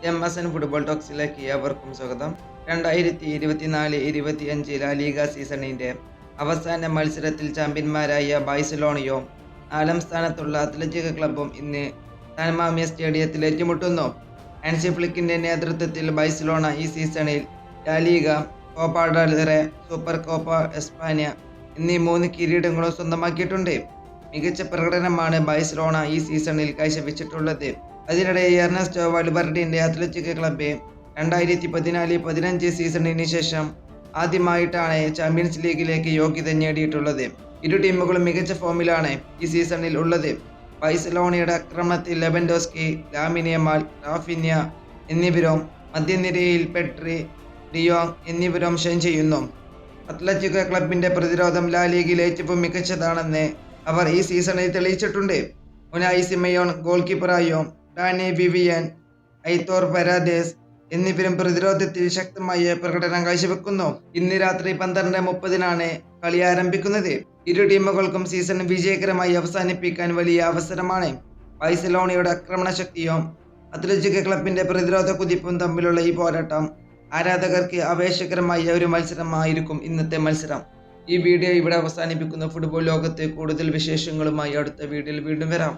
MSN football ടോക്സിലേക്ക് ഏവർക്കും സ്വാഗതം. 2024-25 ലാ ലീഗ സീസണിന്റെ അവസാന മത്സരത്തിൽ ചാമ്പ്യന്മാരായ ബാഴ്സലോണയും 4ാം സ്ഥാനത്തുള്ള അത്ലറ്റിക് ക്ലബും ഇന്ന് സാൻ മാമേസ് സ്റ്റേഡിയത്തിൽ ഏറ്റുമുട്ടുന്നു. ഹാൻസി ഫ്ലിക്കിന്റെ നേതൃത്വത്തിൽ ബാഴ്സലോണ ഈ സീസണിൽ La Liga, Copa del Rey, Super Copa Espana എന്നീ 3 കിരീടങ്ങളും സ്വന്തമാക്കിയിട്ടുണ്ട്. മികച്ച പ്രകടനമാണ് ബാഴ്സലോണ ഈ സീസണിൽ കാഴ്ചവെച്ചിട്ടുള്ളത്. അതിനിടെ എർണസ്റ്റോ വാൽവർഡിന്റെ അത്ലറ്റിക് ക്ലബ്ബ് 2014-15 സീസണിന് ശേഷം ആദ്യമായിട്ടാണ് ചാമ്പ്യൻസ് ലീഗിലേക്ക് യോഗ്യത നേടിയിട്ടുള്ളത്. ഇരു ടീമുകളും മികച്ച ഫോമിലാണ് ഈ സീസണിൽ ഉള്ളത്. ബാഴ്സലോണയുടെ ആക്രമണത്തിൽ ലെവൻഡോസ്കി, ലാമിൻ യമാൽ, റാഫിന്യ എന്നിവരും മധ്യനിരയിൽ പെഡ്രി, ഡിയോങ് എന്നിവരും ഷൈൻ ചെയ്യുന്നു. അത്ലറ്റികോ ക്ലബിന്റെ പ്രതിരോധം ലാ ലീഗിൽ ഏറ്റവും മികച്ചതാണെന്ന് അവർ ഈ സീസണിൽ തെളിയിച്ചിട്ടുണ്ട്. ഉനായ് സിമയോൺ ഗോൾ കീപ്പറായും ഡാനി വിവിയൻ, ഐത്തോർ പരാദേസ് എന്നിവരും പ്രതിരോധത്തിൽ ശക്തമായ പ്രകടനം കാഴ്ചവെക്കുന്നു. ഇന്ന് രാത്രി 12:30 കളി ആരംഭിക്കുന്നത്. ഇരു ടീമുകൾക്കും സീസൺ വിജയകരമായി അവസാനിപ്പിക്കാൻ വലിയ അവസരമാണ്. ബാഴ്സലോണയുടെ ആക്രമണ ശക്തിയും അത്ലറ്റിക് ക്ലബിന്റെ പ്രതിരോധ കുതിപ്പും തമ്മിലുള്ള ഈ പോരാട്ടം ആരാധകർക്ക് ആവേശകരമായ ഒരു മത്സരമായിരിക്കും ഇന്നത്തെ മത്സരം. ഈ വീഡിയോ ഇവിടെ അവസാനിപ്പിക്കുന്നു. ഫുട്ബോൾ ലോകത്തെ കൂടുതൽ വിശേഷങ്ങളുമായി അടുത്ത വീഡിയോയിൽ വീണ്ടും വരാം.